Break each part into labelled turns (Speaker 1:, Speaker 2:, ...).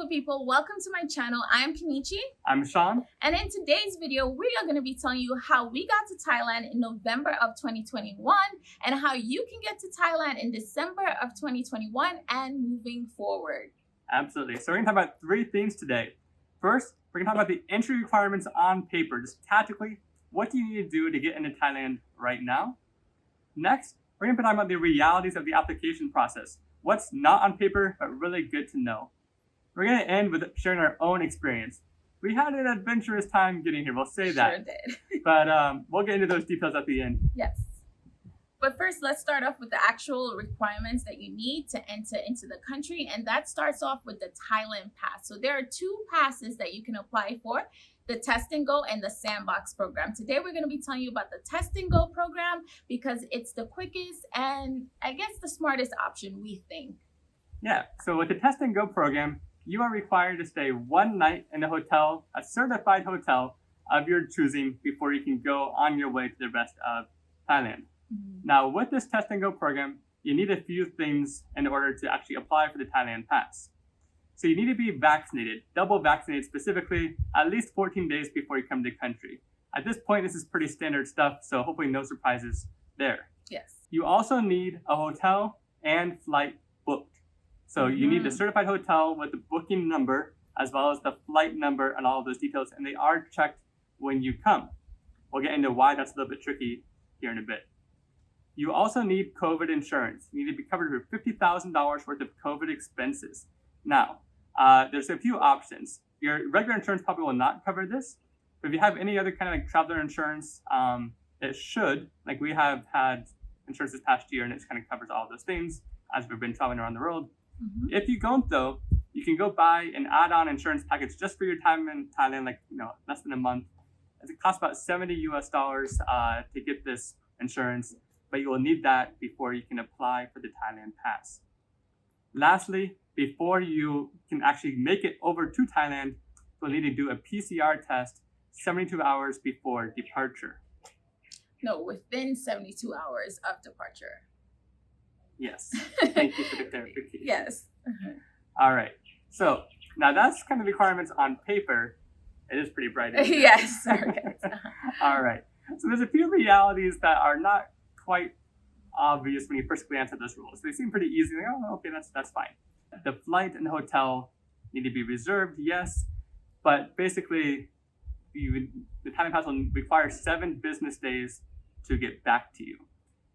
Speaker 1: beautiful people, welcome to my channel. I am Kenichi.
Speaker 2: I'm Sean.
Speaker 1: And in today's video, we are going to be telling you how we got to Thailand in November of 2021 and how you can get to Thailand in December of 2021 and moving forward.
Speaker 2: Absolutely. So we're going to talk about three things today. First, we're going to talk about the entry requirements on paper. Just tactically, what do you need to do to get into Thailand right now? Next, we're going to be talking about the realities of the application process. What's not on paper, but really good to know. We're going to end with sharing our own experience. We had an adventurous time getting here, we'll say that.
Speaker 1: Sure did.
Speaker 2: But we'll get into those details at the end.
Speaker 1: Yes. But first, let's start off with the actual requirements that you need to enter into the country. And that starts off with the Thailand Pass. So there are two passes that you can apply for, the Test and Go and the Sandbox program. Today, we're going to be telling you about the Test and Go program because it's the quickest and I guess the smartest option, we think.
Speaker 2: Yeah, so with the Test and Go program, you are required to stay one night in a hotel, a certified hotel of your choosing before you can go on your way to the rest of Thailand. Now, with this Test and Go program, you need a few things in order to actually apply for the Thailand Pass. So you need to be vaccinated, double vaccinated specifically, at least 14 days before you come to the country. At this point, this is pretty standard stuff, so hopefully no surprises there.
Speaker 1: Yes.
Speaker 2: You also need a hotel and flight booked. So you need the certified hotel with the booking number, as well as the flight number and all of those details, and they are checked when you come. We'll get into why that's a little bit tricky here in a bit. You also need COVID insurance. You need to be covered for $50,000 worth of COVID expenses. Now, there's a few options. Your regular insurance probably will not cover this, but if you have any other kind of like traveler insurance, it should. Like we have had insurance this past year and it kind of covers all of those things as we've been traveling around the world. If you don't though, you can go buy an add-on insurance package just for your time in Thailand, like less than a month. It costs about $70 US to get this insurance, but you will need that before you can apply for the Thailand Pass. Lastly, before you can actually make it over to Thailand, you'll need to do a PCR test 72 hours before departure.
Speaker 1: No, within 72 hours of departure.
Speaker 2: Yes. Thank you for the clarification.
Speaker 1: Yes.
Speaker 2: All right. So now that's kind of requirements on paper. It is pretty bright.
Speaker 1: Yes. Okay.
Speaker 2: All right. So there's a few realities that are not quite obvious when you first glance at those rules. They seem pretty easy. Like, oh, okay, that's fine. The flight and the hotel need to be reserved, yes, but basically, the Thailand Pass will require 7 business days to get back to you.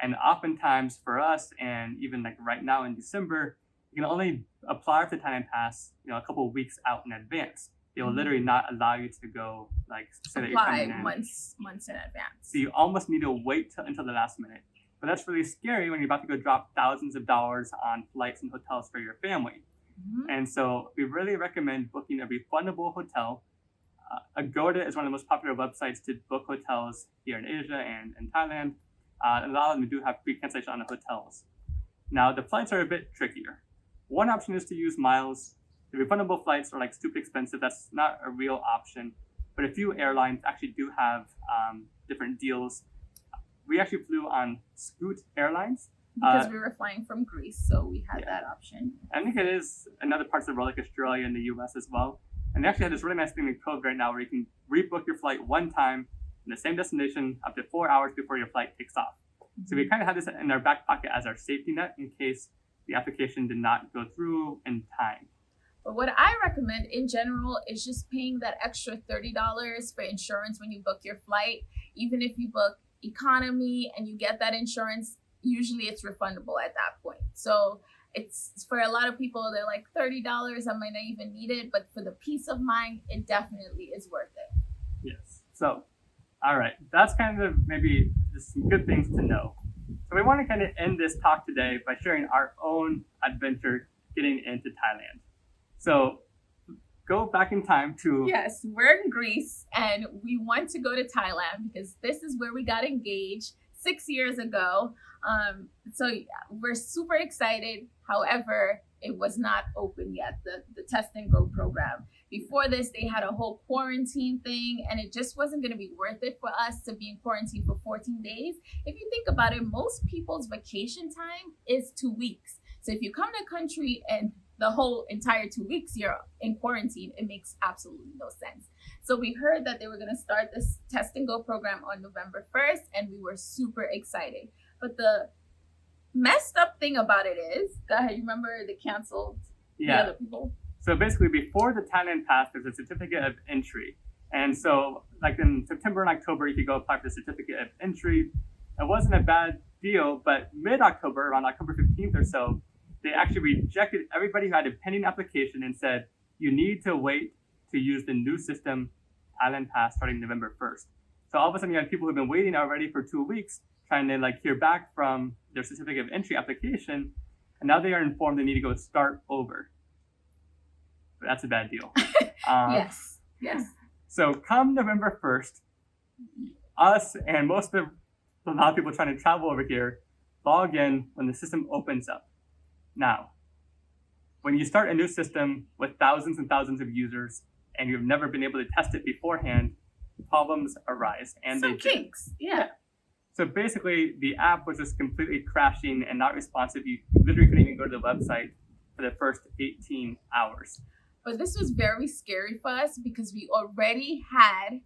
Speaker 2: And oftentimes for us, and even like right now in December, you can only apply for the Thailand Pass, a couple of weeks out in advance. They will literally not allow you to go, like, say that you're coming in.
Speaker 1: months in advance.
Speaker 2: So you almost need to wait until the last minute. But that's really scary when you're about to go drop thousands of dollars on flights and hotels for your family. And so we really recommend booking a refundable hotel. Agoda is one of the most popular websites to book hotels here in Asia and in Thailand. A lot of them do have free cancellation on the hotels. Now, the flights are a bit trickier. One option is to use miles. The refundable flights are like stupid expensive. That's not a real option. But a few airlines actually do have different deals. We actually flew on Scoot Airlines.
Speaker 1: Because we were flying from Greece, so we had that option.
Speaker 2: I think it is in other parts of the world, like Australia and the US as well. And they actually have this really nice thing in COVID right now where you can rebook your flight one time in the same destination up to 4 hours before your flight takes off. So we kind of had this in our back pocket as our safety net in case the application did not go through in time.
Speaker 1: But what I recommend in general is just paying that extra $30 for insurance when you book your flight. Even if you book economy and you get that insurance, usually it's refundable at that point. So it's for a lot of people, they're like $30, I might not even need it, but for the peace of mind, it definitely is worth it.
Speaker 2: Yes. So, all right, that's kind of maybe just some good things to know. So we want to kind of end this talk today by sharing our own adventure getting into Thailand. So go back in time to...
Speaker 1: Yes, we're in Greece and we want to go to Thailand because this is where we got engaged 6 years ago. So yeah, we're super excited. However, it was not open yet, the Test and Go program. Before this, they had a whole quarantine thing and it just wasn't going to be worth it for us to be in quarantine for 14 days. If you think about it, most people's vacation time is 2 weeks. So if you come to a country and the whole entire 2 weeks you're in quarantine, it makes absolutely no sense. So we heard that they were going to start this test and go program on November 1st, and we were super excited. But the messed up thing about it is, go ahead, you remember they canceled the other people?
Speaker 2: So basically, before the Thailand Pass, there's a certificate of entry. And so, like in September and October, you could go apply for the certificate of entry. It wasn't a bad deal, but mid-October, around October 15th or so, they actually rejected everybody who had a pending application and said, you need to wait to use the new system, Thailand Pass, starting November 1st. So all of a sudden, you had people who've been waiting already for 2 weeks, trying to hear back from their certificate of entry application, and now they are informed they need to go start over. But that's a bad deal.
Speaker 1: Yes.
Speaker 2: So come November 1st, us and a lot of people trying to travel over here log in when the system opens up. Now, when you start a new system with thousands and thousands of users and you've never been able to test it beforehand, problems arise. And
Speaker 1: some kinks, yeah.
Speaker 2: So basically, the app was just completely crashing and not responsive. You literally couldn't even go to the website for the first 18 hours.
Speaker 1: But this was very scary for us because we already had,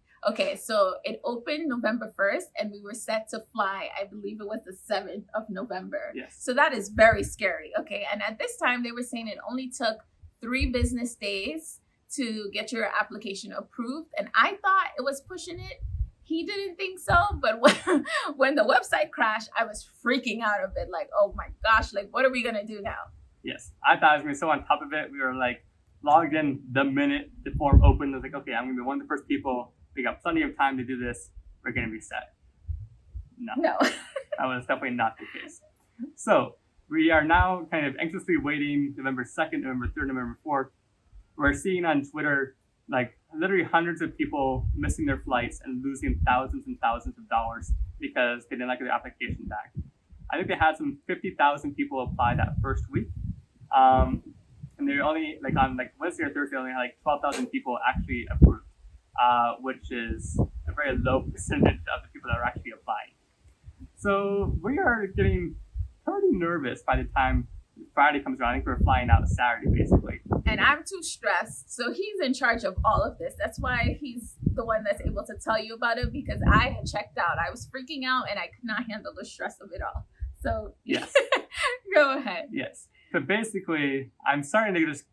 Speaker 1: so it opened November 1st and we were set to fly, I believe it was the 7th of November.
Speaker 2: Yes.
Speaker 1: So that is very scary, okay? And at this time, they were saying it only took 3 business days to get your application approved. And I thought it was pushing it. He didn't think so, but when the website crashed, I was freaking out a bit, like, oh my gosh, what are we gonna do now?
Speaker 2: Yes, I thought I was gonna be so on top of it. We were logged in the minute the form opened. I was like, okay, I'm gonna be one of the first people. We got plenty of time to do this. We're gonna be set. No. That was definitely not the case. So we are now kind of anxiously waiting November 2nd, November 3rd, November 4th. We're seeing on Twitter literally hundreds of people missing their flights and losing thousands and thousands of dollars because they didn't get their application back. I think they had some 50,000 people apply that first week. And they only, on Wednesday or Thursday, only had 12,000 people actually approved, which is a very low percentage of the people that are actually applying. So we are getting pretty nervous by the time Friday comes around. I think we're flying out Saturday, basically.
Speaker 1: And I'm too stressed. So he's in charge of all of this. That's why he's the one that's able to tell you about it, because I had checked out. I was freaking out and I could not handle the stress of it all. So
Speaker 2: yes.
Speaker 1: Go ahead.
Speaker 2: Yes. So basically, I'm starting to just,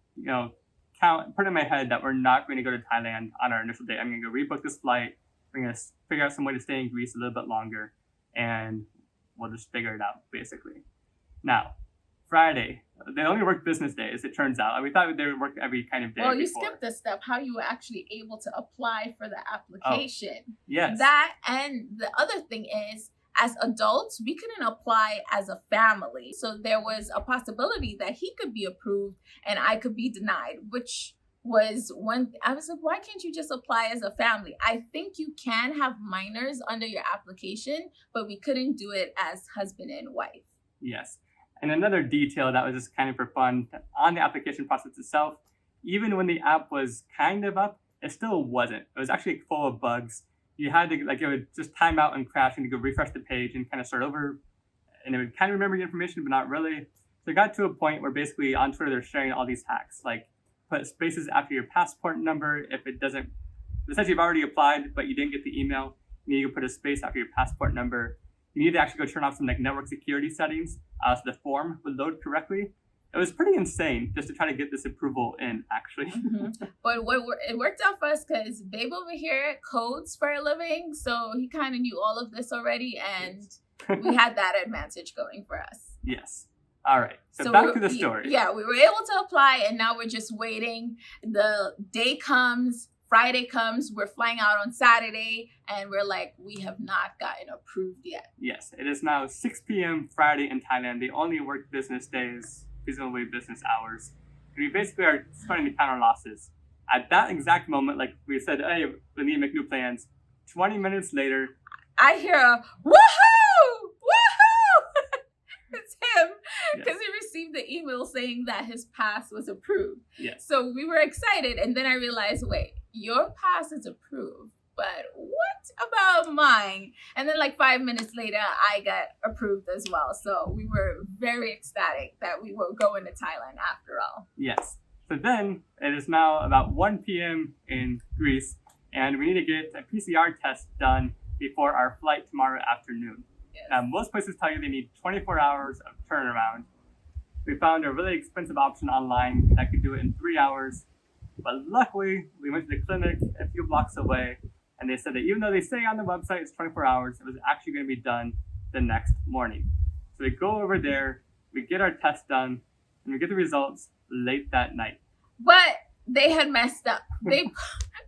Speaker 2: put in my head that we're not going to go to Thailand on our initial day. I'm going to go rebook this flight. We're going to figure out some way to stay in Greece a little bit longer, and we'll just figure it out, basically. Now, Friday, they only work business days, it turns out. We thought they would work every kind of day.
Speaker 1: Well, you skipped the step, how you were actually able to apply for the application.
Speaker 2: Oh, yes.
Speaker 1: That, and the other thing is, as adults, we couldn't apply as a family. So there was a possibility that he could be approved and I could be denied, which was one. I was like, why can't you just apply as a family? I think you can have minors under your application, but we couldn't do it as husband and wife.
Speaker 2: Yes. And another detail that was just kind of for fun, on the application process itself, even when the app was kind of up, it still wasn't. It was actually full of bugs. You had to, it would just time out and crash and you go refresh the page and kind of start over. And it would kind of remember your information, but not really. So it got to a point where basically on Twitter, they're sharing all these hacks, put spaces after your passport number. If it doesn't, essentially you've already applied, but you didn't get the email, you need to put a space after your passport number. You need to actually go turn off some network security settings so the form would load correctly. It was pretty insane just to try to get this approval in, actually.
Speaker 1: Mm-hmm. But it worked out for us because Babe over here codes for a living, so he kind of knew all of this already, and we had that advantage going for us.
Speaker 2: Yes. All right. So back to the story.
Speaker 1: Yeah, we were able to apply, and now we're just waiting. The day comes. Friday comes, we're flying out on Saturday, and we're like, we have not gotten approved yet.
Speaker 2: Yes, it is now 6 p.m. Friday in Thailand. They only work business days, presumably business hours. And we basically are starting to count our losses. At that exact moment, we said, hey, we need to make new plans. 20 minutes later,
Speaker 1: I hear a woohoo! Woohoo! It's him, because he received the email saying that his pass was approved.
Speaker 2: Yes.
Speaker 1: So we were excited, and then I realized, wait, your pass is approved, but what about mine? And then like 5 minutes later, I got approved as well. So we were very ecstatic that we were going to Thailand after all.
Speaker 2: Yes. So then it is now about 1 p.m. in Greece, and we need to get a PCR test done before our flight tomorrow afternoon.
Speaker 1: Yes.
Speaker 2: Most places tell you they need 24 hours of turnaround. We found a really expensive option online that could do it in 3 hours. But luckily, we went to the clinic a few blocks away, and they said that even though they say on the website it's 24 hours, it was actually going to be done the next morning. So we go over there, we get our test done, and we get the results late that night.
Speaker 1: But they had messed up. They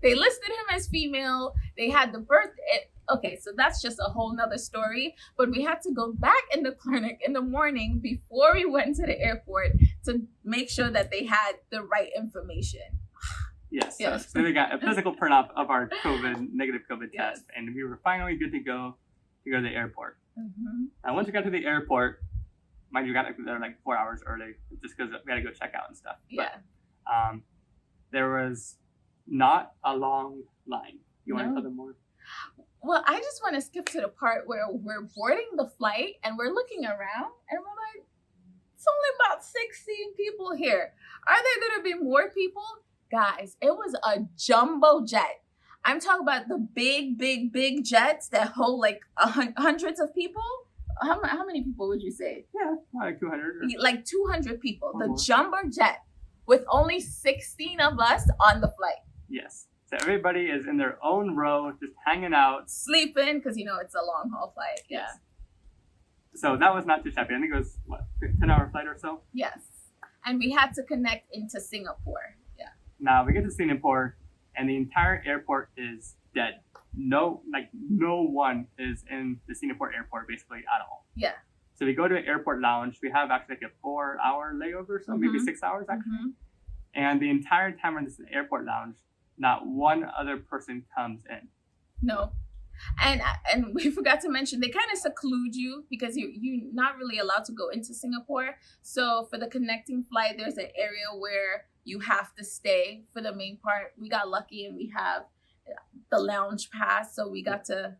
Speaker 1: listed him as female. They had the birth. Okay, so that's just a whole nother story. But we had to go back in the clinic in the morning before we went to the airport to make sure that they had the right information.
Speaker 2: Yes.
Speaker 1: Yes.
Speaker 2: So they got a physical print-up of our negative COVID
Speaker 1: Yes.
Speaker 2: test, and we were finally good to go to the airport.
Speaker 1: Mm-hmm.
Speaker 2: And once we got to the airport, mind you, we got there like 4 hours early, just because we had to go check out and stuff.
Speaker 1: Yeah.
Speaker 2: But, there was not a long line. You want to
Speaker 1: No.
Speaker 2: tell them more?
Speaker 1: Well, I just want to skip to the part where we're boarding the flight and we're looking around and we're like, it's only about 16 people here. Are there going to be more people? Guys, it was a jumbo jet. I'm talking about the big jets that hold like hundreds of people. How many people would you say?
Speaker 2: Yeah, like 200.
Speaker 1: Like 200 people.
Speaker 2: Or
Speaker 1: The
Speaker 2: more.
Speaker 1: jumbo jet with only 16 of us on the flight.
Speaker 2: Yes. So everybody is in their own row, just hanging out.
Speaker 1: Sleeping, because it's a long haul flight. Yeah.
Speaker 2: So that was not too shabby. I think it was, 10-hour flight or so?
Speaker 1: Yes. And we had to connect into Singapore. Yeah.
Speaker 2: Now we get to Singapore, and the entire airport is dead. No one is in the Singapore airport basically at all.
Speaker 1: Yeah.
Speaker 2: So we go to an airport lounge. We have actually like a 4-hour layover, so maybe
Speaker 1: Mhm.
Speaker 2: 6 hours actually.
Speaker 1: Mhm.
Speaker 2: And the entire time we're in this airport lounge, not one other person comes in.
Speaker 1: No. And we forgot to mention, they kind of seclude you because you're not really allowed to go into Singapore. So for the connecting flight, there's an area where you have to stay for the main part. We got lucky and we have the lounge pass, so we got to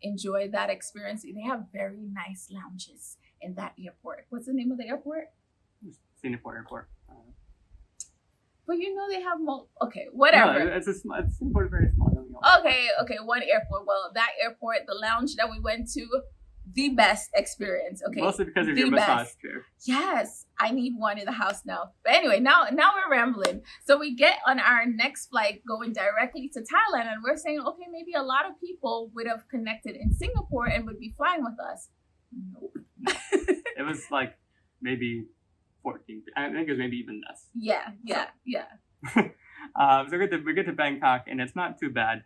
Speaker 1: enjoy that experience. They have very nice lounges in that airport. What's the name of the airport?
Speaker 2: Singapore airport.
Speaker 1: But they have okay, whatever.
Speaker 2: No, Singapore is very small. Don't you?
Speaker 1: Okay, one airport. Well, that airport, the lounge that we went to, the best experience. Okay,
Speaker 2: Mostly because of
Speaker 1: the
Speaker 2: your massage
Speaker 1: best.
Speaker 2: chair.
Speaker 1: Yes, I need one in the house now. But anyway, now we're rambling. So we get on our next flight going directly to Thailand, and we're saying, okay, maybe a lot of people would have connected in Singapore and would be flying with us. Nope.
Speaker 2: It was like maybe 14. I think it was maybe even less.
Speaker 1: Yeah.
Speaker 2: So we get to Bangkok, and it's not too bad.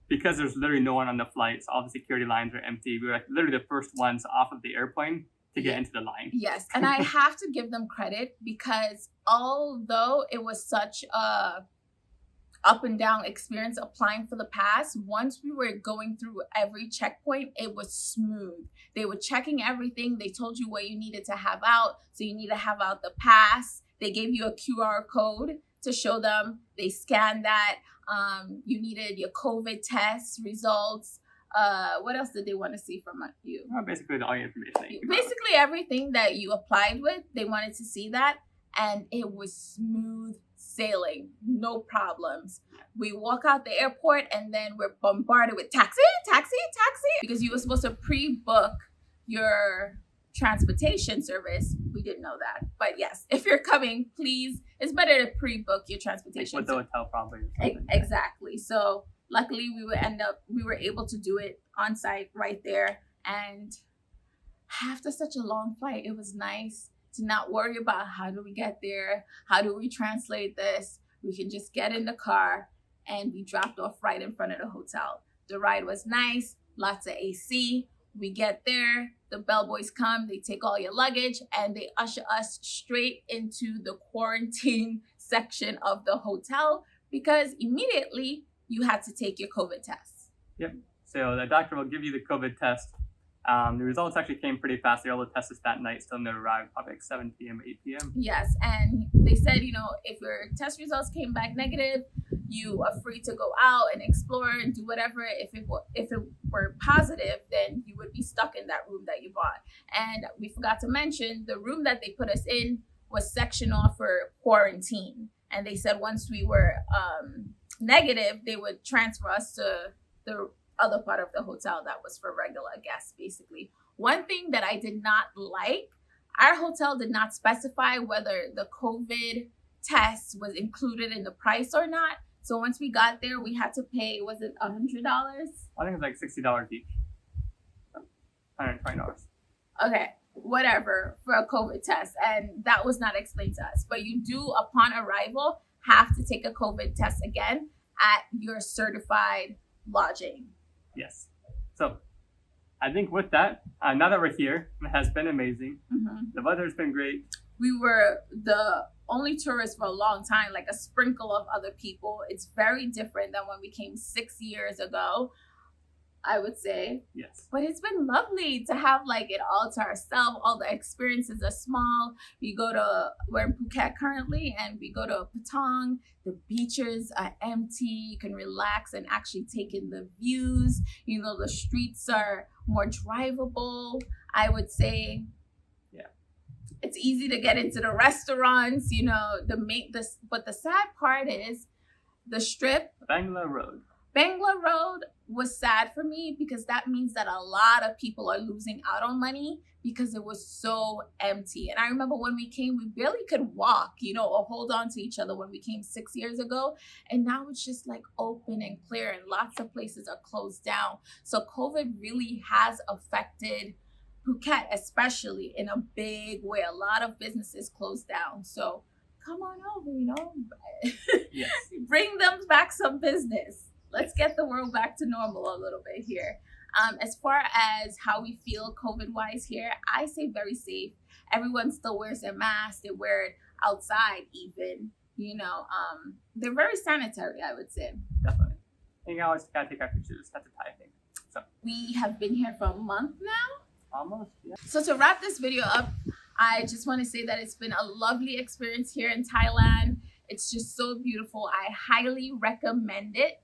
Speaker 2: Because there's literally no one on the flights, all the security lines are empty. We were like literally the first ones off of the airplane to get into the line.
Speaker 1: Yes, and I have to give them credit because although it was such a up and down experience applying for the pass, once we were going through every checkpoint, it was smooth. They were checking everything. They told you what you needed to have out. So you need to have out the pass. They gave you a QR code to show them. They scanned that. You needed your COVID test results. What else did they want to see from you?
Speaker 2: Well, basically all your information. That you
Speaker 1: Basically everything that you applied with, they wanted to see that. And it was smooth sailing, no problems. We walk out the airport and then we're bombarded with taxi, because you were supposed to pre-book your transportation service. We didn't know that, but yes, if you're coming, please, it's better to pre-book your transportation.
Speaker 2: with the hotel probably. Or something.
Speaker 1: Exactly. So luckily we were able to do it on site right there. And after such a long flight, it was nice to not worry about how do we get there, how do we translate this. We can just get in the car and we dropped off right in front of the hotel. The ride was nice, lots of AC. We get there, the bellboys come, they take all your luggage and they usher us straight into the quarantine section of the hotel because immediately you had to take your COVID test.
Speaker 2: Yep. So the doctor will give you the COVID test. The results actually came pretty fast. They were able to test us that night, still didn't arrive probably like 7 p.m., 8 p.m.
Speaker 1: Yes, and they said, if your test results came back negative, you are free to go out and explore and do whatever. If it were positive, then you would be stuck in that room that you bought. And we forgot to mention the room that they put us in was sectioned off for quarantine. And they said once we were negative, they would transfer us to the other part of the hotel that was for regular guests, basically. One thing that I did not like, our hotel did not specify whether the COVID test was included in the price or not. So once we got there, we had to pay, was it $100?
Speaker 2: I think it's like $60 each. $120.
Speaker 1: Okay, whatever, for a COVID test. And that was not explained to us. But you do, upon arrival, have to take a COVID test again at your certified lodging.
Speaker 2: Yes. So I think with that, now that we're here, it has been amazing.
Speaker 1: Mm-hmm.
Speaker 2: The weather's been great.
Speaker 1: We were the only tourists for a long time, like a sprinkle of other people. It's very different than when we came 6 years ago, I would say.
Speaker 2: Yes.
Speaker 1: But it's been lovely to have like it all to ourselves. All the experiences are small. We're in Phuket currently, and we go to Patong. The beaches are empty. You can relax and actually take in the views. You know, the streets are more drivable, I would say. It's easy to get into the restaurants, you know, but the sad part is the strip.
Speaker 2: Bangla Road.
Speaker 1: Bangla Road was sad for me because that means that a lot of people are losing out on money because it was so empty. And I remember when we came, we barely could walk, you know, or hold on to each other when we came 6 years ago. And now it's just like open and clear, and lots of places are closed down. So COVID really has affected Phuket, especially, in a big way. A lot of businesses closed down. So come on over, you know.
Speaker 2: Yes.
Speaker 1: Bring them back some business. Let's get the world back to normal a little bit here. As far as how we feel COVID-wise here, I say very safe. Everyone still wears their mask. They wear it outside even. You know, they're very sanitary, I would say.
Speaker 2: Definitely. And you always gotta take off your shoes. That's a Thai thing. So
Speaker 1: we have been here for a month now.
Speaker 2: Almost, yeah.
Speaker 1: So to wrap this video up, I just want to say that it's been a lovely experience here in Thailand. It's just so beautiful. I highly recommend it.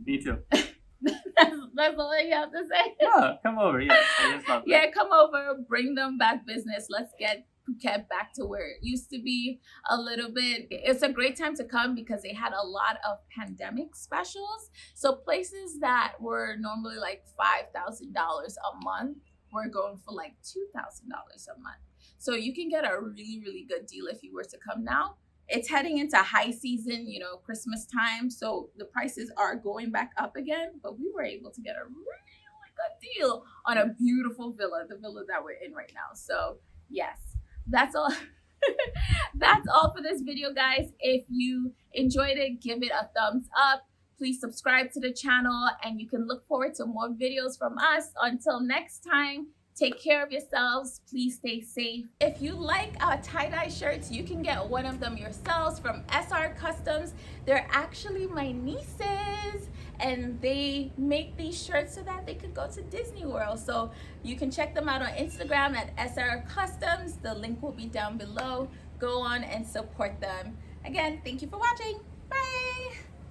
Speaker 2: Me too.
Speaker 1: That's all I have to say.
Speaker 2: Yeah, come over. Yes, I just love that.
Speaker 1: Yeah, come over. Bring them back business. Let's get Phuket back to where it used to be a little bit. It's a great time to come because they had a lot of pandemic specials. So places that were normally like $5,000 a month were going for like $2,000 a month. So you can get a really, really good deal if you were to come now. It's heading into high season, you know, Christmas time. So the prices are going back up again, but we were able to get a really good deal on a beautiful villa, the villa that we're in right now. So yes. That's all. That's all for this video, guys. If you enjoyed it, give it a thumbs up. Please subscribe to the channel, and you can look forward to more videos from us. Until next time, take care of yourselves. Please stay safe. If you like our tie-dye shirts, you can get one of them yourselves from SR Customs. They're actually my nieces, and they make these shirts so that they could go to Disney World. So you can check them out on Instagram at SR Customs. The link will be down below. Go on and support them. Again, thank you for watching. Bye.